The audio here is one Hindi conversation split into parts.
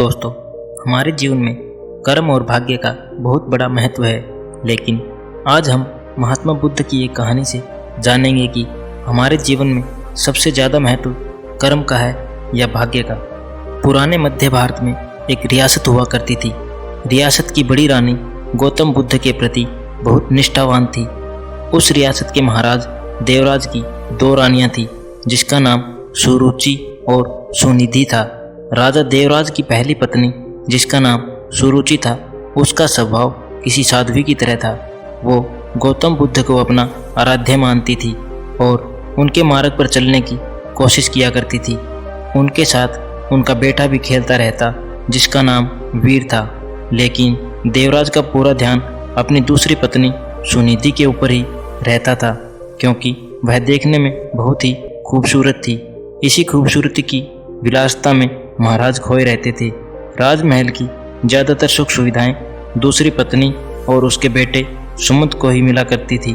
दोस्तों, हमारे जीवन में कर्म और भाग्य का बहुत बड़ा महत्व है। लेकिन आज हम महात्मा बुद्ध की एक कहानी से जानेंगे कि हमारे जीवन में सबसे ज़्यादा महत्व कर्म का है या भाग्य का। पुराने मध्य भारत में एक रियासत हुआ करती थी। रियासत की बड़ी रानी गौतम बुद्ध के प्रति बहुत निष्ठावान थी। उस रियासत के महाराज देवराज की दो रानियां थीं, जिसका नाम सुरुचि और सुनिधि था। राजा देवराज की पहली पत्नी, जिसका नाम सुरुचि था, उसका स्वभाव किसी साध्वी की तरह था। वो गौतम बुद्ध को अपना आराध्य मानती थी और उनके मार्ग पर चलने की कोशिश किया करती थी। उनके साथ उनका बेटा भी खेलता रहता, जिसका नाम वीर था। लेकिन देवराज का पूरा ध्यान अपनी दूसरी पत्नी सुनिधि के ऊपर ही रहता था, क्योंकि वह देखने में बहुत ही खूबसूरत थी। इसी खूबसूरती की विलासिता में महाराज खोए रहते थे। राजमहल की ज़्यादातर सुख सुविधाएं दूसरी पत्नी और उसके बेटे सुमंत को ही मिला करती थी।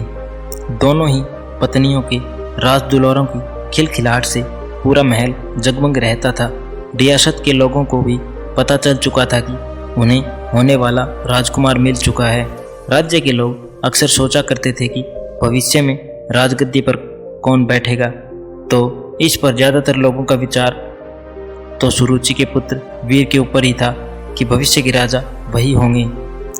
दोनों ही पत्नियों के राज दुलारों की खिलखिलाहट से पूरा महल जगमग रहता था। रियासत के लोगों को भी पता चल चुका था कि उन्हें होने वाला राजकुमार मिल चुका है। राज्य के लोग अक्सर सोचा करते थे कि भविष्य में राजगद्दी पर कौन बैठेगा, तो इस पर ज़्यादातर लोगों का विचार तो सुरुचि के पुत्र वीर के ऊपर ही था कि भविष्य के राजा वही होंगे,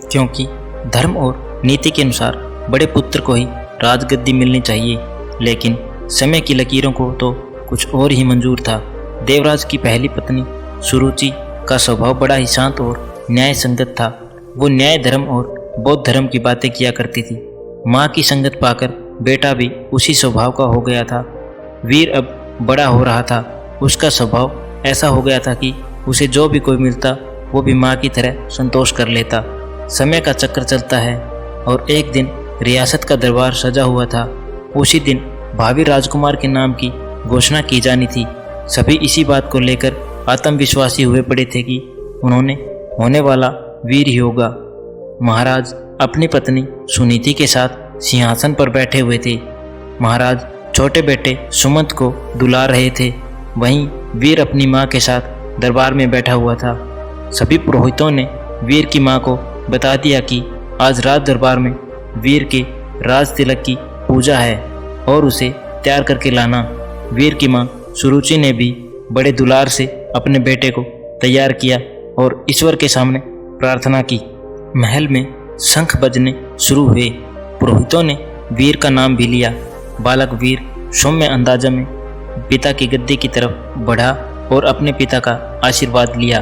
क्योंकि धर्म और नीति के अनुसार बड़े पुत्र को ही राजगद्दी मिलनी चाहिए। लेकिन समय की लकीरों को तो कुछ और ही मंजूर था। देवराज की पहली पत्नी सुरुचि का स्वभाव बड़ा ही शांत और न्याय संगत था। वो न्याय धर्म और बौद्ध धर्म की बातें किया करती थी। माँ की संगत पाकर बेटा भी उसी स्वभाव का हो गया था। वीर अब बड़ा हो रहा था। उसका स्वभाव ऐसा हो गया था कि उसे जो भी कोई मिलता वो भी माँ की तरह संतोष कर लेता। समय का चक्र चलता है और एक दिन रियासत का दरबार सजा हुआ था। उसी दिन भावी राजकुमार के नाम की घोषणा की जानी थी। सभी इसी बात को लेकर आत्मविश्वासी हुए पड़े थे कि उन्होंने होने वाला वीर ही होगा। महाराज अपनी पत्नी सुनीति के साथ सिंहासन पर बैठे हुए थे। महाराज छोटे बेटे सुमंत को दुला रहे थे। वहीं वीर अपनी माँ के साथ दरबार में बैठा हुआ था। सभी पुरोहितों ने वीर की माँ को बता दिया कि आज राज दरबार में वीर के राज तिलक की पूजा है और उसे तैयार करके लाना। वीर की माँ सुरुचि ने भी बड़े दुलार से अपने बेटे को तैयार किया और ईश्वर के सामने प्रार्थना की। महल में शंख बजने शुरू हुए। पुरोहितों ने वीर का नाम भी लिया। बालक वीर सौम्य अंदाजा में पिता की गद्दी की तरफ बढ़ा और अपने पिता का आशीर्वाद लिया।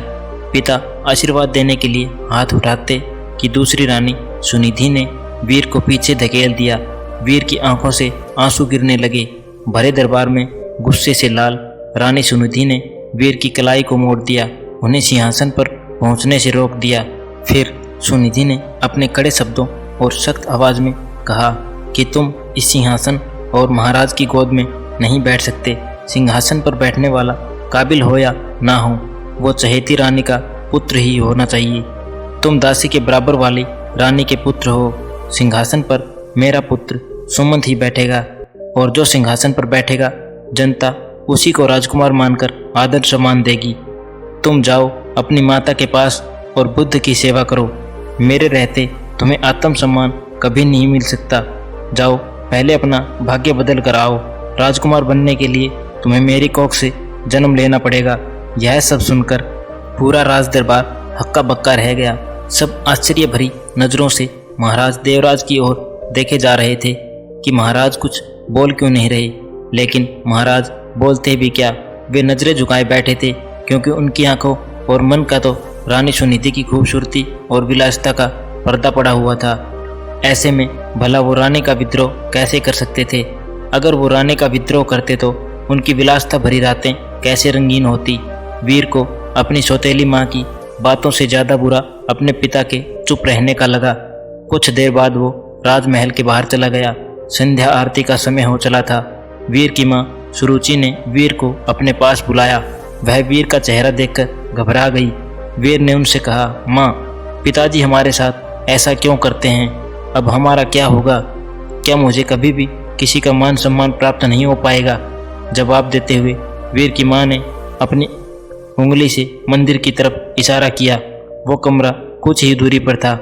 पिता आशीर्वाद देने के लिए हाथ उठाते कि दूसरी रानी सुनिधि ने वीर को पीछे धकेल दिया। वीर की आंखों से आंसू गिरने लगे। भरे दरबार में गुस्से से लाल रानी सुनिधि ने वीर की कलाई को मोड़ दिया, उन्हें सिंहासन पर पहुंचने से रोक दिया। फिर सुनिधि ने अपने कड़े शब्दों और सख्त आवाज में कहा कि तुम इस सिंहासन और महाराज की गोद में नहीं बैठ सकते। सिंहासन पर बैठने वाला काबिल हो या ना हो, वो चहेती रानी का पुत्र ही होना चाहिए। तुम दासी के बराबर वाली रानी के पुत्र हो। सिंहासन पर मेरा पुत्र सुमंत ही बैठेगा और जो सिंहासन पर बैठेगा जनता उसी को राजकुमार मानकर आदर सम्मान देगी। तुम जाओ अपनी माता के पास और बुद्ध की सेवा करो। मेरे रहते तुम्हें आत्मसम्मान कभी नहीं मिल सकता। जाओ पहले अपना भाग्य बदल कर आओ। राजकुमार बनने के लिए तुम्हें मेरी कोख से जन्म लेना पड़ेगा। यह सब सुनकर पूरा राज दरबार हक्का बक्का रह गया। सब आश्चर्य भरी नज़रों से महाराज देवराज की ओर देखे जा रहे थे कि महाराज कुछ बोल क्यों नहीं रहे। लेकिन महाराज बोलते भी क्या, वे नज़रें झुकाए बैठे थे, क्योंकि उनकी आंखों और मन का तो रानी सुनिधि की खूबसूरती और विलासिता का पर्दा पड़ा हुआ था। ऐसे में भला वो रानी का विद्रोह कैसे कर सकते थे? अगर वो रानी का विद्रोह करते तो उनकी विलासिता भरी रातें कैसे रंगीन होती। वीर को अपनी सौतेली माँ की बातों से ज़्यादा बुरा अपने पिता के चुप रहने का लगा। कुछ देर बाद वो राजमहल के बाहर चला गया। संध्या आरती का समय हो चला था। वीर की माँ सुरुचि ने वीर को अपने पास बुलाया। वह वीर का चेहरा देखकर घबरा गई। वीर ने उनसे कहा, माँ, पिताजी हमारे साथ ऐसा क्यों करते हैं? अब हमारा क्या होगा? क्या मुझे कभी भी किसी का मान सम्मान प्राप्त नहीं हो पाएगा? जवाब देते हुए वीर की माँ ने अपनी उंगली से मंदिर की तरफ इशारा किया। वो कमरा कुछ ही दूरी पर था।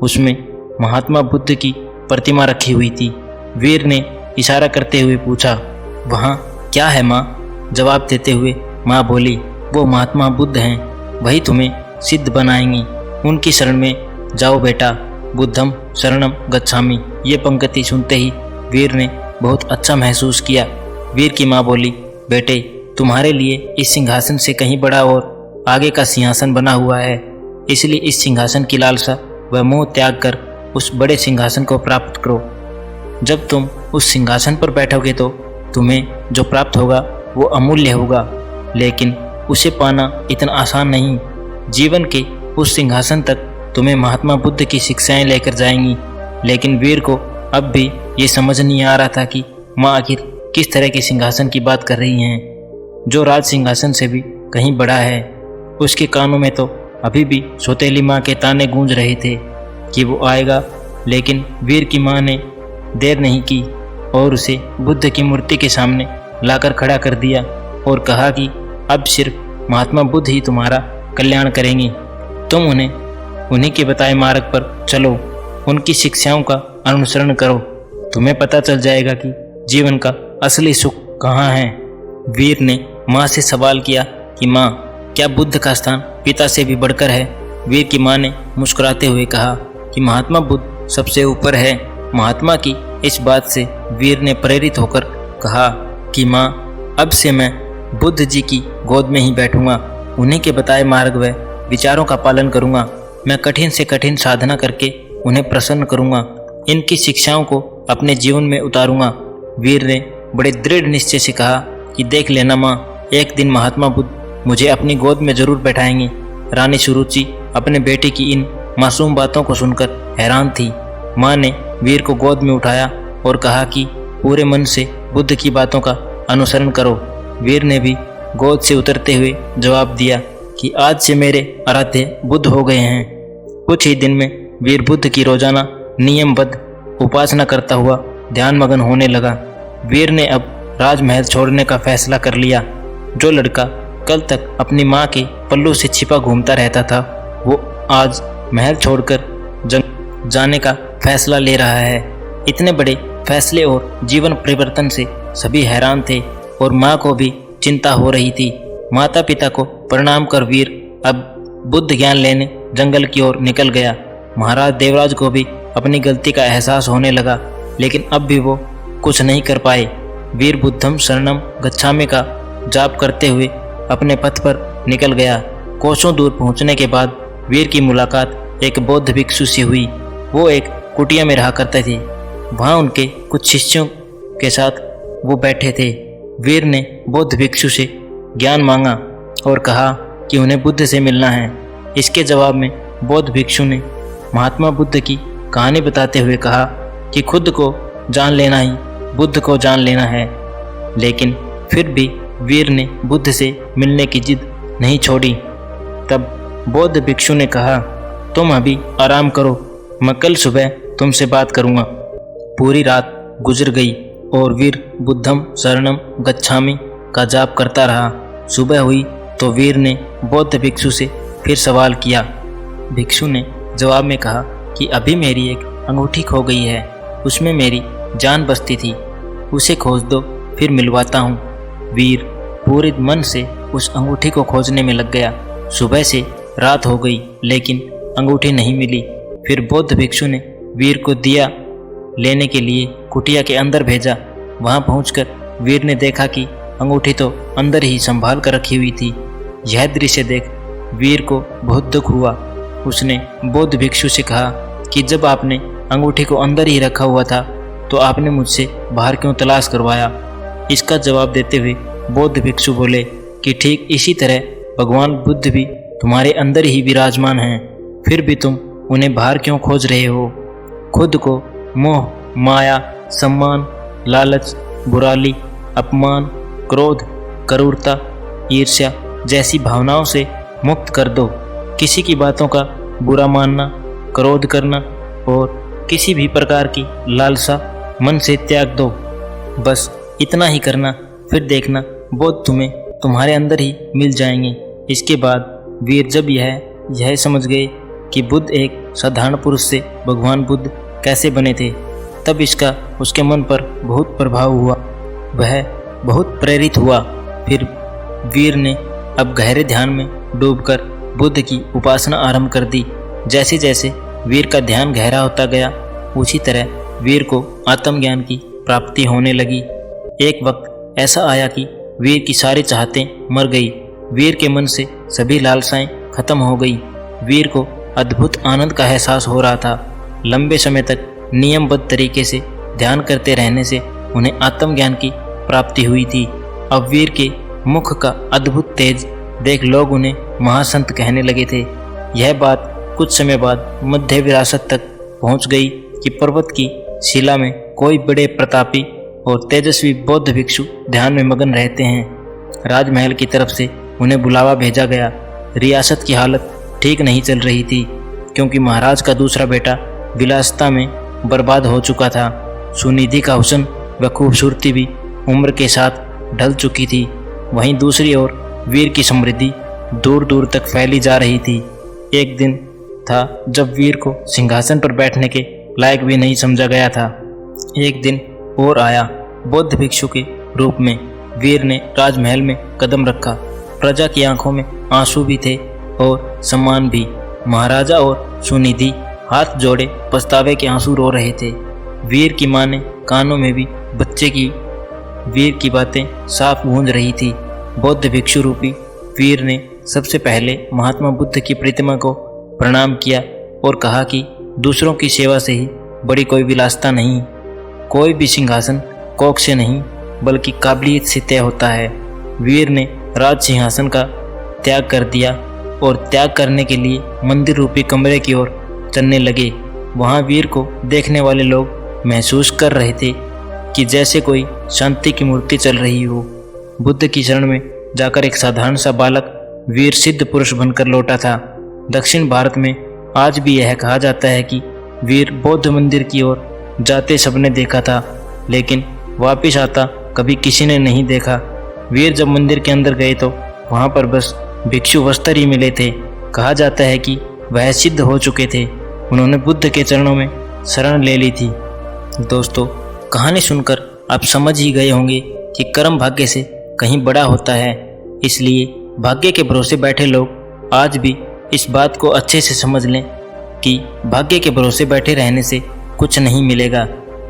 उसमें महात्मा बुद्ध की प्रतिमा रखी हुई थी। वीर ने इशारा करते हुए पूछा, वहाँ क्या है माँ? जवाब देते हुए माँ बोली, वो महात्मा बुद्ध हैं, वही तुम्हें सिद्ध बनाएंगी। उनकी शरण में जाओ बेटा, बुद्धम शरणम गच्छामि। ये पंक्ति सुनते ही वीर ने बहुत अच्छा महसूस किया। वीर की माँ बोली, बेटे तुम्हारे लिए इस सिंहासन से कहीं बड़ा और आगे का सिंहासन बना हुआ है, इसलिए इस सिंहासन की लालसा व मोह त्याग कर उस बड़े सिंहासन को प्राप्त करो। जब तुम उस सिंहासन पर बैठोगे तो तुम्हें जो प्राप्त होगा वो अमूल्य होगा, लेकिन उसे पाना इतना आसान नहीं। जीवन के उस सिंहासन तक तुम्हें महात्मा बुद्ध की शिक्षाएं लेकर जाएंगी। लेकिन वीर को अब भी ये समझ नहीं आ रहा था कि माँ आखिर किस तरह के सिंहासन की बात कर रही हैं, जो राज सिंहासन से भी कहीं बड़ा है। उसके कानों में तो अभी भी सौतेली माँ के ताने गूंज रहे थे कि वो आएगा, लेकिन वीर की माँ ने देर नहीं की और उसे बुद्ध की मूर्ति के सामने लाकर खड़ा कर दिया और कहा कि अब सिर्फ महात्मा बुद्ध ही तुम्हारा कल्याण करेंगे। तुम उन्हीं के बताए मार्ग पर चलो, उनकी शिक्षाओं का अनुसरण करो, तुम्हें पता चल जाएगा कि जीवन का असली सुख कहाँ है। वीर ने माँ से सवाल किया कि माँ, क्या बुद्ध का स्थान पिता से भी बढ़कर है? वीर की माँ ने मुस्कुराते हुए कहा कि महात्मा बुद्ध सबसे ऊपर है। महात्मा की इस बात से वीर ने प्रेरित होकर कहा कि माँ, अब से मैं बुद्ध जी की गोद में ही बैठूंगा, उन्हीं के बताए मार्ग व विचारों का पालन करूंगा। मैं कठिन से कठिन साधना करके उन्हें प्रसन्न करूंगा, इनकी शिक्षाओं को अपने जीवन में उतारूंगा। वीर ने बड़े दृढ़ निश्चय से कहा कि देख लेना माँ, एक दिन महात्मा बुद्ध मुझे अपनी गोद में जरूर बैठाएंगे। रानी सुरुचि अपने बेटे की इन मासूम बातों को सुनकर हैरान थी। माँ ने वीर को गोद में उठाया और कहा कि पूरे मन से बुद्ध की बातों का अनुसरण करो। वीर ने भी गोद से उतरते हुए जवाब दिया कि आज से मेरे आराध्य बुद्ध हो गए हैं। कुछ ही दिन में वीर बुद्ध की रोजाना नियमबद्ध उपासना करता हुआ ध्यान मगन होने लगा। वीर ने अब राजमहल छोड़ने का फैसला कर लिया। जो लड़का कल तक अपनी माँ के पल्लू से छिपा घूमता रहता था, वो आज महल छोड़कर जाने का फैसला ले रहा है। इतने बड़े फैसले और जीवन परिवर्तन से सभी हैरान थे और माँ को भी चिंता हो रही थी। माता पिता को प्रणाम कर वीर अब बुद्ध ज्ञान लेने जंगल की ओर निकल गया। महाराज देवराज को भी अपनी गलती का एहसास होने लगा, लेकिन अब भी वो कुछ नहीं कर पाए। वीर बुद्धम शरणम गच्छामि का जाप करते हुए अपने पथ पर निकल गया। कोसों दूर पहुंचने के बाद वीर की मुलाकात एक बौद्ध भिक्षु से हुई। वो एक कुटिया में रहा करते थे। वहाँ उनके कुछ शिष्यों के साथ वो बैठे थे। वीर ने बौद्ध भिक्षु से ज्ञान मांगा और कहा कि उन्हें बुद्ध से मिलना है। इसके जवाब में बौद्ध भिक्षु ने महात्मा बुद्ध की कहानी बताते हुए कहा कि खुद को जान लेना ही बुद्ध को जान लेना है। लेकिन फिर भी वीर ने बुद्ध से मिलने की जिद नहीं छोड़ी। तब बौद्ध भिक्षु ने कहा, तुम अभी आराम करो, मैं कल सुबह तुमसे बात करूँगा। पूरी रात गुजर गई और वीर बुद्धम शरणम गच्छामि का जाप करता रहा। सुबह हुई तो वीर ने बौद्ध भिक्षु से फिर सवाल किया। भिक्षु ने जवाब में कहा कि अभी मेरी एक अंगूठी खो गई है, उसमें मेरी जान बसती थी, उसे खोज दो फिर मिलवाता हूँ। वीर पूरे मन से उस अंगूठी को खोजने में लग गया। सुबह से रात हो गई लेकिन अंगूठी नहीं मिली। फिर बौद्ध भिक्षु ने वीर को दिया लेने के लिए कुटिया के अंदर भेजा। वहाँ पहुंचकर वीर ने देखा कि अंगूठी तो अंदर ही संभाल कर रखी हुई थी। यह दृश्य देख वीर को बहुत दुख हुआ। उसने बौद्ध भिक्षु से कहा कि जब आपने अंगूठी को अंदर ही रखा हुआ था तो आपने मुझसे बाहर क्यों तलाश करवाया? इसका जवाब देते हुए बौद्ध भिक्षु बोले कि ठीक इसी तरह भगवान बुद्ध भी तुम्हारे अंदर ही विराजमान हैं, फिर भी तुम उन्हें बाहर क्यों खोज रहे हो? खुद को मोह, माया, सम्मान, लालच, बुराई, अपमान, क्रोध, क्रूरता, ईर्ष्या जैसी भावनाओं से मुक्त कर दो। किसी की बातों का बुरा मानना, क्रोध करना और किसी भी प्रकार की लालसा मन से त्याग दो। बस इतना ही करना, फिर देखना बुद्ध तुम्हें तुम्हारे अंदर ही मिल जाएंगे। इसके बाद वीर जब यह समझ गए कि बुद्ध एक साधारण पुरुष से भगवान बुद्ध कैसे बने थे, तब इसका उसके मन पर बहुत प्रभाव हुआ। वह बहुत प्रेरित हुआ। फिर वीर ने अब गहरे ध्यान में डूबकर बुद्ध की उपासना आरंभ कर दी। जैसे जैसे वीर का ध्यान गहरा होता गया, उसी तरह वीर को आत्मज्ञान की प्राप्ति होने लगी। एक वक्त ऐसा आया कि वीर की सारी चाहतें मर गई। वीर के मन से सभी लालसाएं खत्म हो गई। वीर को अद्भुत आनंद का एहसास हो रहा था। लंबे समय तक नियमबद्ध तरीके से ध्यान करते रहने से उन्हें आत्मज्ञान की प्राप्ति हुई थी। अब वीर के मुख का अद्भुत तेज देख लोग उन्हें महासंत कहने लगे थे। यह बात कुछ समय बाद मध्य विरासत तक पहुंच गई कि पर्वत की शिला में कोई बड़े प्रतापी और तेजस्वी बौद्ध भिक्षु ध्यान में मगन रहते हैं। राजमहल की तरफ से उन्हें बुलावा भेजा गया। रियासत की हालत ठीक नहीं चल रही थी, क्योंकि महाराज का दूसरा बेटा विलासिता में बर्बाद हो चुका था। सुनिधि का हुस्न व खूबसूरती भी उम्र के साथ ढल चुकी थी। वहीं दूसरी ओर वीर की समृद्धि दूर दूर तक फैली जा रही थी। एक दिन था जब वीर को सिंहासन पर बैठने के लायक भी नहीं समझा गया था। एक दिन और आया। बौद्ध भिक्षु के रूप में वीर ने राजमहल में कदम रखा। प्रजा की आंखों में आंसू भी थे और सम्मान भी। महाराजा और सुनिधि हाथ जोड़े पछतावे के आंसू रो रहे थे। वीर की मां ने कानों में भी बच्चे की वीर की बातें साफ गूंज रही थी। बौद्ध भिक्षु रूपी वीर ने सबसे पहले महात्मा बुद्ध की प्रतिमा को प्रणाम किया और कहा कि दूसरों की सेवा से ही बड़ी कोई विलासिता नहीं। कोई भी सिंहासन कोख से नहीं बल्कि काबिलियत से तय होता है। वीर ने राज सिंहासन का त्याग कर दिया और त्याग करने के लिए मंदिर रूपी कमरे की ओर चलने लगे। वहाँ वीर को देखने वाले लोग महसूस कर रहे थे कि जैसे कोई शांति की मूर्ति चल रही हो। बुद्ध की शरण में जाकर एक साधारण सा बालक वीर सिद्ध पुरुष बनकर लौटा था। दक्षिण भारत में आज भी यह कहा जाता है कि वीर बौद्ध मंदिर की ओर जाते सबने देखा था, लेकिन वापस आता कभी किसी ने नहीं देखा। वीर जब मंदिर के अंदर गए तो वहाँ पर बस भिक्षु वस्त्र ही मिले थे। कहा जाता है कि वह सिद्ध हो चुके थे। उन्होंने बुद्ध के चरणों में शरण ले ली थी। दोस्तों, कहानी सुनकर आप समझ ही गए होंगे कि कर्म भाग्य से कहीं बड़ा होता है। इसलिए भाग्य के भरोसे बैठे लोग आज भी इस बात को अच्छे से समझ लें कि भाग्य के भरोसे बैठे रहने से कुछ नहीं मिलेगा।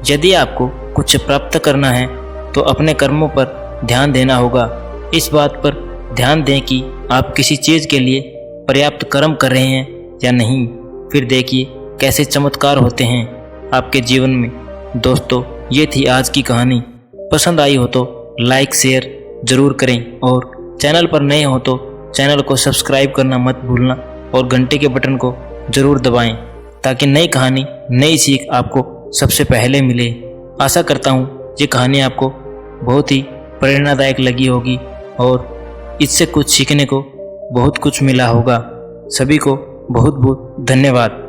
यदि आपको कुछ प्राप्त करना है तो अपने कर्मों पर ध्यान देना होगा। इस बात पर ध्यान दें कि आप किसी चीज़ के लिए पर्याप्त कर्म कर रहे हैं या नहीं। फिर देखिए कैसे चमत्कार होते हैं आपके जीवन में। दोस्तों, ये थी आज की कहानी। पसंद आई हो तो लाइक शेयर ज़रूर करें और चैनल पर नए हो तो चैनल को सब्सक्राइब करना मत भूलना और घंटे के बटन को ज़रूर दबाएं ताकि नई कहानी नई सीख आपको सबसे पहले मिले। आशा करता हूँ ये कहानी आपको बहुत ही प्रेरणादायक लगी होगी और इससे कुछ सीखने को बहुत कुछ मिला होगा। सभी को बहुत बहुत धन्यवाद।